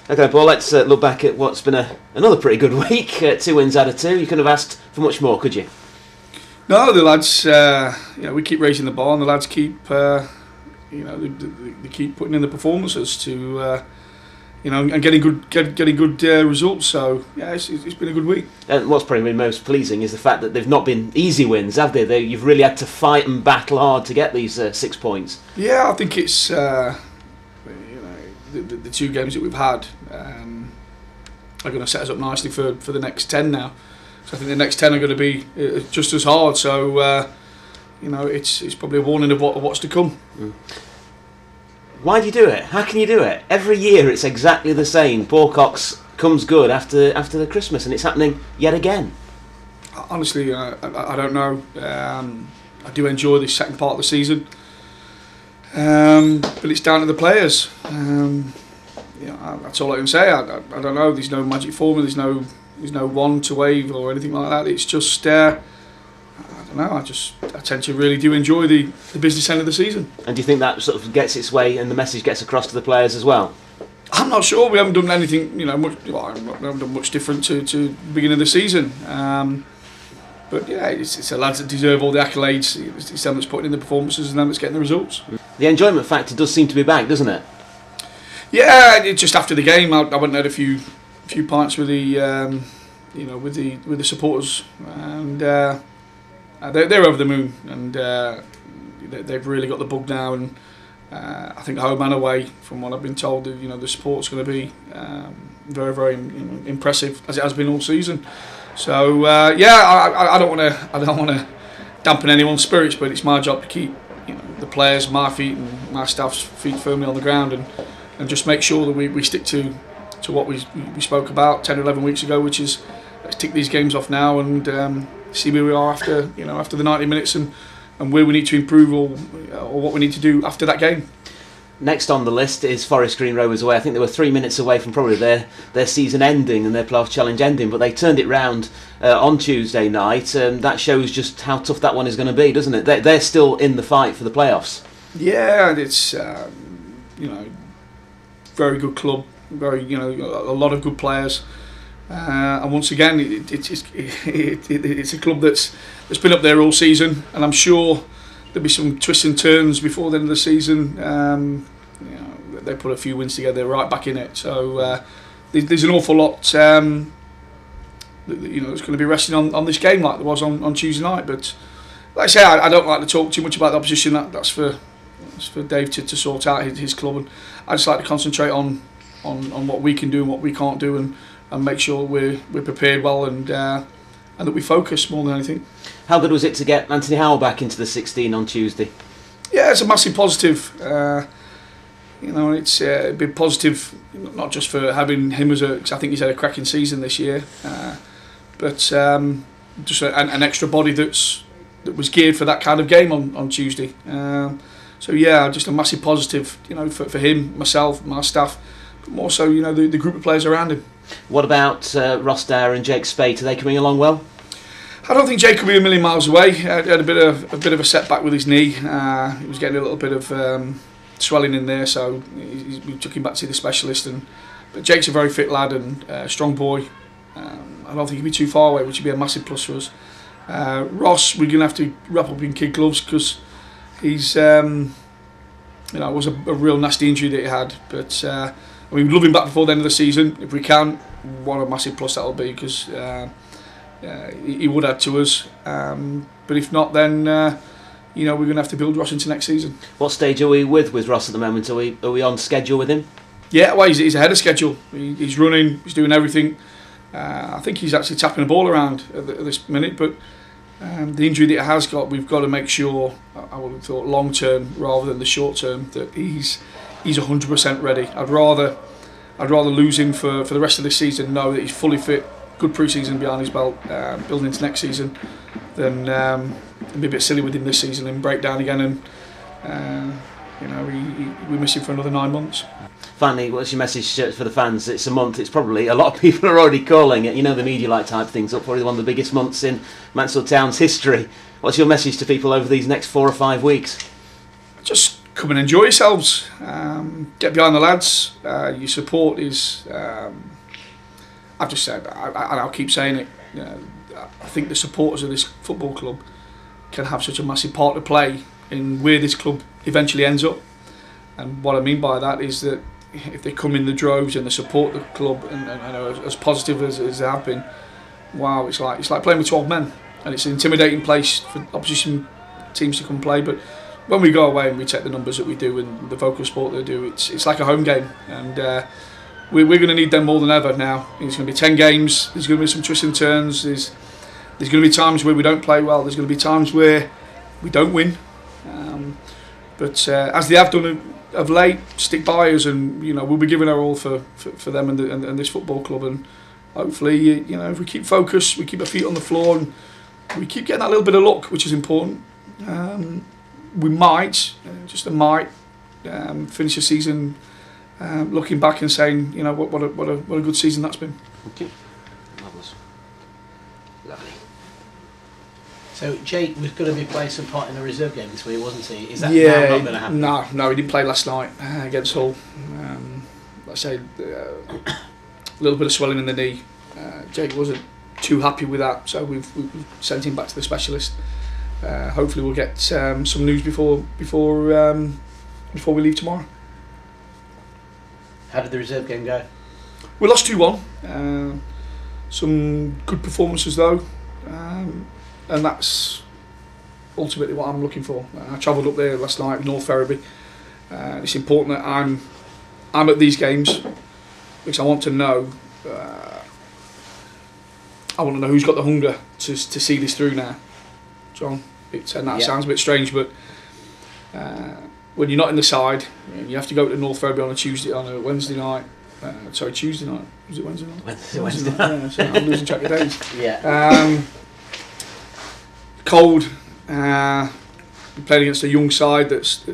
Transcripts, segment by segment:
Okay, Paul, let's look back at what's been another pretty good week. 2 wins out of 2. You couldn't have asked for much more, could you? No, the lads, we keep raising the bar, and the lads keep, they keep putting in the performances to, and getting good results. So yeah, it's been a good week. And what's probably been most pleasing is the fact that they've not been easy wins, have they? You've really had to fight and battle hard to get these 6 points. Yeah, I think it's the 2 games that we've had are going to set us up nicely for the next 10 now. So I think the next 10 are going to be just as hard. So it's probably a warning of what's to come. Mm. Why do you do it? How can you do it? Every year it's exactly the same. Paul Cox comes good after the Christmas, and it's happening yet again. Honestly, I don't know. I do enjoy this second part of the season, but it's down to the players. That's all I can say. I don't know. There's no magic formula. There's no wand to wave or anything like that. It's just I don't know. I tend to really do enjoy the business end of the season. And do you think that sort of gets its way and the message gets across to the players as well? I'm not sure. We haven't done anything, much. We haven't done much different to the beginning of the season. But yeah, it's the lads that deserve all the accolades. It's them that's putting in the performances and them that's getting the results. The enjoyment factor does seem to be back, doesn't it? Yeah, just after the game, I went and had a few pints with the with the supporters, and they're over the moon, and they've really got the bug now. And I think home and away, from what I've been told, the support's going to be very, very impressive, as it has been all season. So I don't want to dampen anyone's spirits, but it's my job to keep the players, my feet and my staff's feet firmly on the ground, and just make sure that we stick to what we spoke about 10 or 11 weeks ago, which is let's tick these games off now and see where we are after the 90 minutes and where we need to improve or what we need to do after that game. Next on the list is Forest Green Rovers away. I think they were 3 minutes away from probably their season ending and their playoff challenge ending, but they turned it round on Tuesday night. That shows just how tough that one is going to be, doesn't it? They're still in the fight for the playoffs. Yeah, and it's very good club, very a lot of good players, and once again it's a club that's been up there all season, and I'm sure there'll be some twists and turns before the end of the season. They put a few wins together, they're right back in it. So there's an awful lot that's going to be resting on this game like there was on Tuesday night. But like I say, I don't like to talk too much about the opposition. That's for Dave to sort out his club, and I just like to concentrate on what we can do and what we can't do, and make sure we're prepared well and that we focus more than anything. How good was it to get Anthony Howell back into the 16 on Tuesday? Yeah, it's a massive positive. It's been positive not just for having him cause I think he's had a cracking season this year, but just an extra body that was geared for that kind of game on Tuesday. So yeah, just a massive positive, for him, myself, my staff, but more so, the group of players around him. What about Ross Dyer and Jake Spate? Are they coming along well? I don't think Jake will be a million miles away. He had a bit of a setback with his knee. He was getting a little bit of swelling in there, so we took him back to see the specialist. But Jake's a very fit lad and a strong boy. I don't think he'll be too far away, which would be a massive plus for us. Ross, we're going to have to wrap up in kid gloves because he's, it was a real nasty injury that he had. But we'd love him back before the end of the season if we can. What a massive plus that'll be, because he would add to us. But if not, then we're going to have to build Ross into next season. What stage are we with Ross at the moment? Are we on schedule with him? Yeah, well, he's ahead of schedule. He's running, he's doing everything. I think he's actually tapping the ball around at this minute, but the injury that he has got, we've got to make sure, I would have thought long term rather than the short term, that he's 100% ready. I'd rather lose him for the rest of this season, know that he's fully fit, good pre-season behind his belt, building into next season, than be a bit silly with him this season and break down again and we miss him for another 9 months. Finally, what's your message for the fans? It's a month, it's probably, a lot of people are already calling it, the media like type things up, probably one of the biggest months in Mansfield Town's history. What's your message to people over these next 4 or 5 weeks? Just come and enjoy yourselves. Get behind the lads. Your support is. I've just said, and I'll keep saying it. I think the supporters of this football club can have such a massive part to play in where this club eventually ends up. And what I mean by that is that if they come in the droves and they support the club and as positive as they have been, wow, it's like playing with 12 men, and it's an intimidating place for opposition teams to come play. But when we go away and we take the numbers that we do and the vocal sport they do, it's like a home game, and we're going to need them more than ever now. It's going to be 10 games. There's going to be some twists and turns. There's going to be times where we don't play well. There's going to be times where we don't win. But as they have done of late, stick by us, and we'll be giving our all for them and this football club. And hopefully, if we keep focused, we keep our feet on the floor, and we keep getting that little bit of luck, which is important. We might, just a might, finish the season looking back and saying, what a good season that's been. Okay. Marvellous. Lovely. So Jake was going to be playing some part in the reserve game this week, wasn't he? Is that now not going to happen? No, he didn't play last night against Hull. Like I say, a little bit of swelling in the knee. Jake wasn't too happy with that, so we've sent him back to the specialist. Hopefully we'll get some news before we leave tomorrow. How did the reserve game go? We lost 2-1. Some good performances though. And that's ultimately what I'm looking for. I travelled up there last night, North Ferriby. It's important that I'm at these games because I want to know. I want to know who's got the hunger to see this through now. John, sounds a bit strange, but when you're not in the side, you have to go to North Ferriby on a Wednesday night. Tuesday night. Was it Wednesday night? Wednesday night. Yeah, so I'm losing track of days. Yeah. Cold. Playing against a young side that's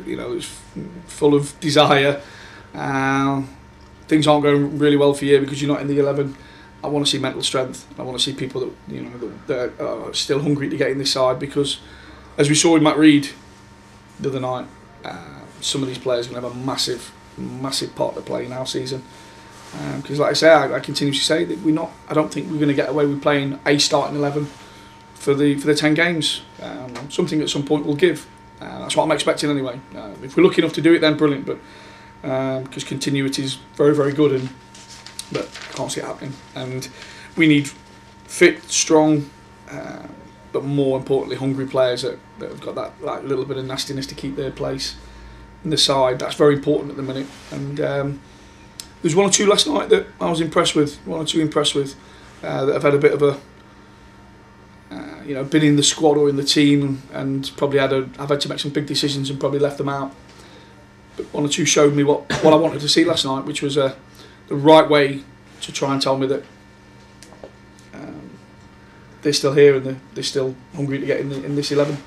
full of desire. Things aren't going really well for you because you're not in the 11. I want to see mental strength. I want to see people that are still hungry to get in this side, because as we saw with Matt Reed the other night, some of these players are going to have a massive part to play in our season. Because like I say, I continue to say that I don't think we're going to get away with playing a starting 11 for the 10 games. Something at some point we'll give. That's what I'm expecting anyway. If we're lucky enough to do it, then brilliant. But because continuity is very, very good, but I can't see it happening. And we need fit, strong, but more importantly, hungry players that have got that little bit of nastiness to keep their place in the side. That's very important at the minute. And there's one or two last night that I was impressed with. That have had a bit of a been in the squad or in the team and probably I've had to make some big decisions and probably left them out. But one or two showed me what I wanted to see last night, which was the right way to try and tell me that they're still here and they're still hungry to get in this 11.